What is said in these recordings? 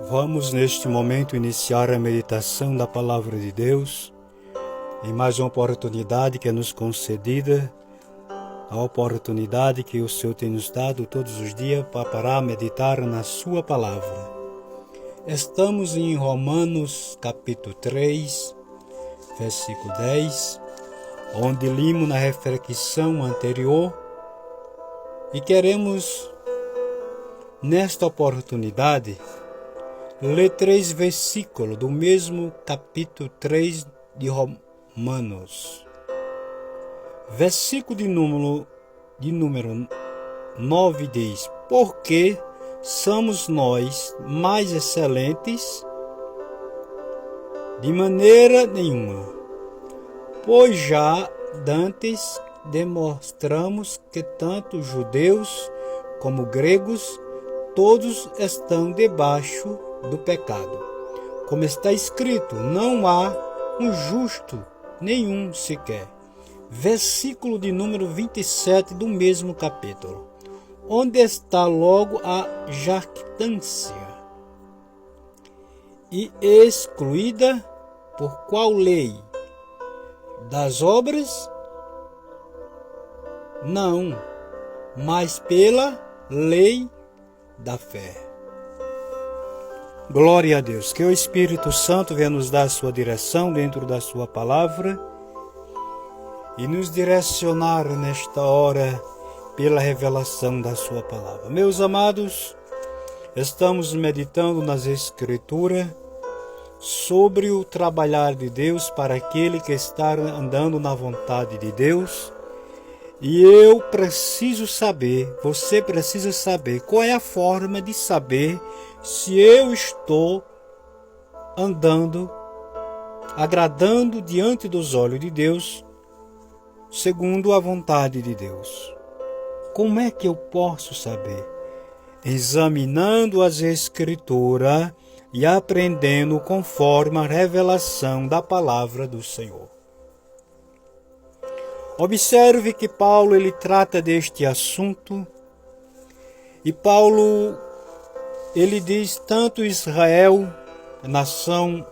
Vamos neste momento iniciar a meditação da Palavra de Deus, em mais uma oportunidade que é nos concedida, a oportunidade que o Senhor tem nos dado todos os dias para parar a meditar na Sua Palavra. Estamos em Romanos capítulo 3, versículo 10, onde limo na reflexão anterior e queremos, nesta oportunidade, ler 3 versículos do mesmo capítulo 3 de Romanos. Versículo de número 9 diz: porque somos nós mais excelentes? De maneira nenhuma, pois já dantes demonstramos que tanto judeus como gregos todos estão debaixo do pecado. Como está escrito, não há um justo nenhum sequer. Versículo de número 27 do mesmo capítulo. Onde está logo a jactância? E excluída por qual lei? Das obras? Não, mas pela lei da fé. Glória a Deus. Que o Espírito Santo venha nos dar a sua direção dentro da sua palavra e nos direcionar nesta hora pela revelação da sua palavra. Meus amados, estamos meditando nas Escrituras sobre o trabalhar de Deus para aquele que está andando na vontade de Deus. E eu preciso saber, você precisa saber qual é a forma de saber se eu estou andando, agradando diante dos olhos de Deus, segundo a vontade de Deus. Como é que eu posso saber? Examinando as Escrituras e aprendendo conforme a revelação da palavra do Senhor. Observe que Paulo ele trata deste assunto e Paulo ele diz tanto Israel, nação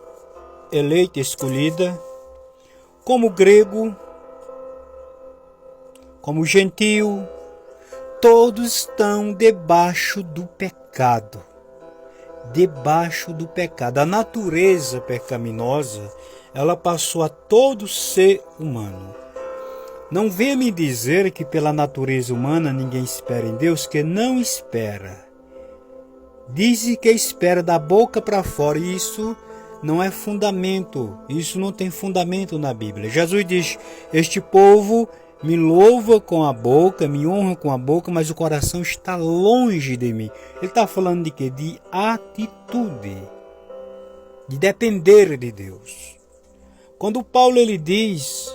eleita, escolhida, como grego, como gentio, todos estão debaixo do pecado. Debaixo do pecado. A natureza pecaminosa, ela passou a todo ser humano. Não venha me dizer que pela natureza humana ninguém espera em Deus, que não espera. Dizem que espera da boca para fora, e isso não é fundamento, isso não tem fundamento na Bíblia. Jesus diz, este povo me louva com a boca, me honra com a boca, mas o coração está longe de mim. Ele está falando de quê? De atitude, de depender de Deus. Quando Paulo ele diz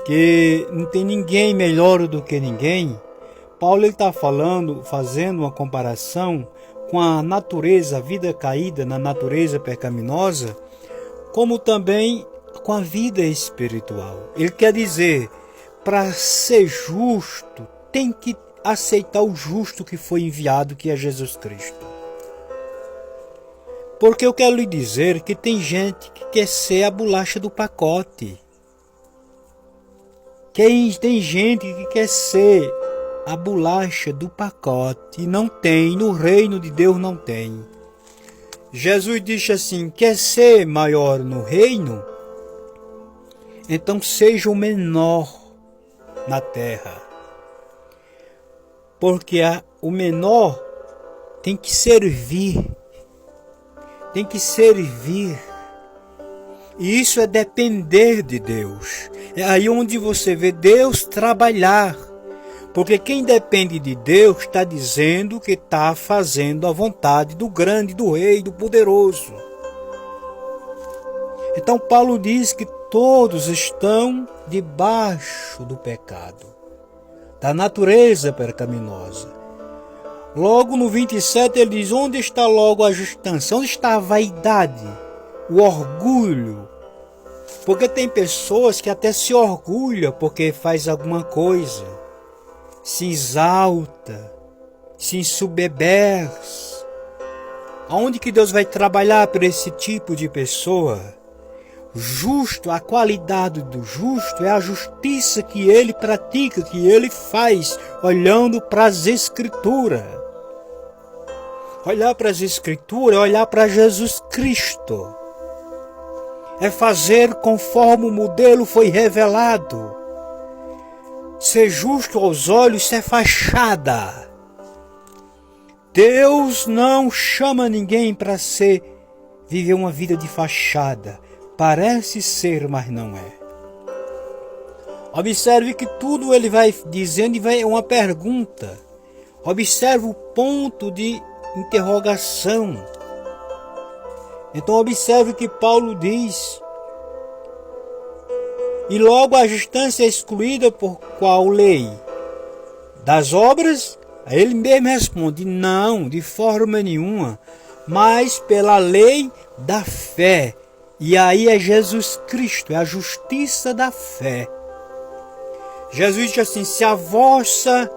que não tem ninguém melhor do que ninguém, Paulo está fazendo uma comparação com a natureza, a vida caída na natureza pecaminosa, como também com a vida espiritual. Ele quer dizer, para ser justo, tem que aceitar o justo que foi enviado, que é Jesus Cristo. Porque eu quero lhe dizer que tem gente que quer ser a bolacha do pacote. Tem gente que quer ser a bolacha do pacote e não tem, no reino de Deus não tem. Jesus disse assim, quer ser maior no reino? Então seja o menor na terra. Porque o menor tem que servir. Tem que servir. E isso é depender de Deus. É aí onde você vê Deus trabalhar. Porque quem depende de Deus está dizendo que está fazendo a vontade do grande, do rei, do poderoso. Então Paulo diz que todos estão debaixo do pecado, da natureza pecaminosa. Logo no 27 ele diz, onde está logo a justiça? Onde está a vaidade, o orgulho? Porque tem pessoas que até se orgulham porque faz alguma coisa, se exalta, se ensoberbece, Aonde que Deus vai trabalhar para esse tipo de pessoa? Justo, a qualidade do justo é a justiça que ele pratica, que ele faz, olhando para as Escrituras. Olhar para as Escrituras é olhar para Jesus Cristo. É fazer conforme o modelo foi revelado. Ser justo aos olhos, isso é fachada. Deus não chama ninguém para viver uma vida de fachada. Parece ser, mas não é. Observe que tudo ele vai dizendo e vai uma pergunta. Observe o ponto de interrogação. Então observe o que Paulo diz. E logo a justiça é excluída por qual lei? Das obras? Aí ele mesmo responde, não, de forma nenhuma, mas pela lei da fé. E aí é Jesus Cristo, é a justiça da fé. Jesus diz assim, se a vossa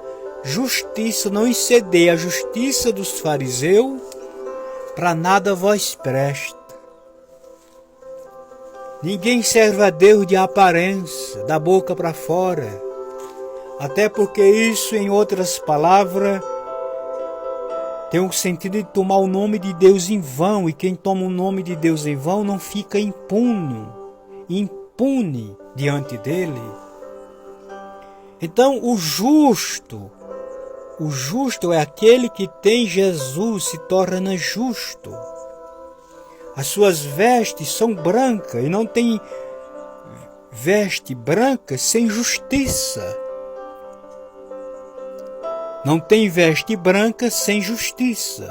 justiça não exceder a justiça dos fariseus, para nada vós presta. Ninguém serve a Deus de aparência, da boca para fora. Até porque isso, em outras palavras, tem o sentido de tomar o nome de Deus em vão. E quem toma o nome de Deus em vão não fica impune diante dele. Então o justo é aquele que tem Jesus, se torna justo. As suas vestes são brancas e não tem veste branca sem justiça. Não tem veste branca sem justiça.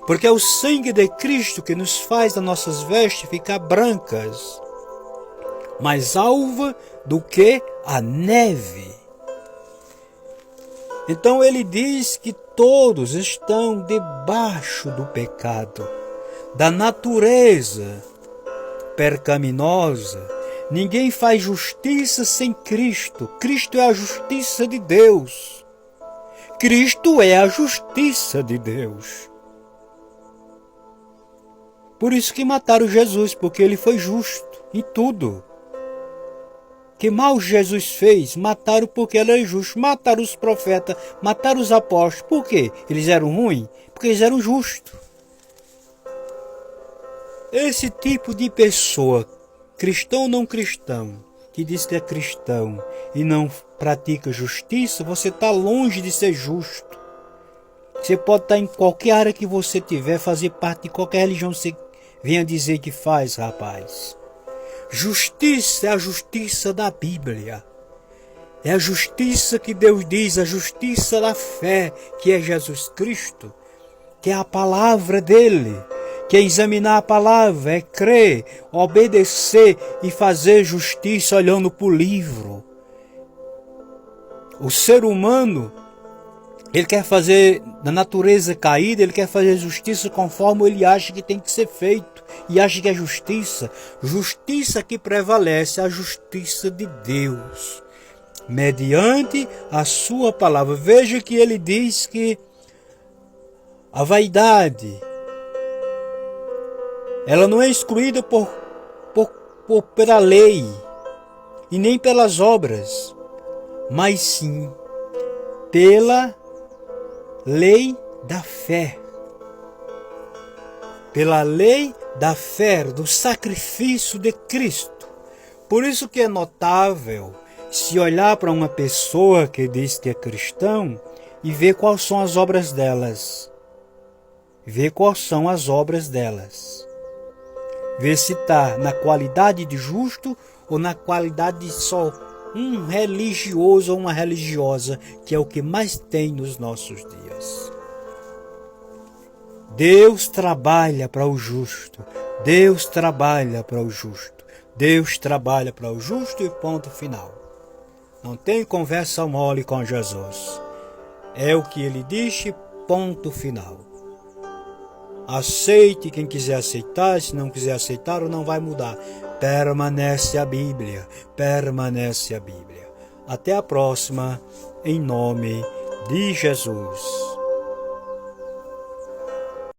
Porque é o sangue de Cristo que nos faz as nossas vestes ficar brancas, mais alva do que a neve. Então ele diz que todos estão debaixo do pecado, da natureza pecaminosa. Ninguém faz justiça sem Cristo. Cristo é a justiça de Deus. Cristo é a justiça de Deus. Por isso que mataram Jesus, porque ele foi justo em tudo. Que mal Jesus fez? Mataram porque ele era justo. Mataram os profetas, mataram os apóstolos. Por quê? Eles eram ruins? Porque eles eram justos. Esse tipo de pessoa, cristão ou não cristão, que diz que é cristão e não pratica justiça, você está longe de ser justo. Você pode estar em qualquer área que você tiver, fazer parte de qualquer religião que você venha dizer que faz, rapaz. Justiça é a justiça da Bíblia. É a justiça que Deus diz, a justiça da fé, que é Jesus Cristo, que é a palavra dele, que é examinar a palavra, é crer, obedecer e fazer justiça olhando para o livro. O ser humano, ele quer fazer da natureza caída, ele quer fazer justiça conforme ele acha que tem que ser feito e acha que é justiça. Justiça que prevalece é a justiça de Deus, mediante a sua palavra. Veja que ele diz que a vaidade, ela não é excluída pela lei e nem pelas obras, mas sim pela lei da fé. Pela lei da fé, do sacrifício de Cristo. Por isso que é notável se olhar para uma pessoa que diz que é cristão e ver quais são as obras delas. Ver quais são as obras delas. Ver se está na qualidade de justo ou na qualidade de só um religioso ou uma religiosa, que é o que mais tem nos nossos dias. Deus trabalha para o justo. Deus trabalha para o justo. Deus trabalha para o justo e ponto final. Não tem conversa mole com Jesus. É o que ele disse, ponto final. Aceite quem quiser aceitar, se não quiser aceitar, não vai mudar. Permanece a Bíblia, permanece a Bíblia. Até a próxima, em nome de Jesus.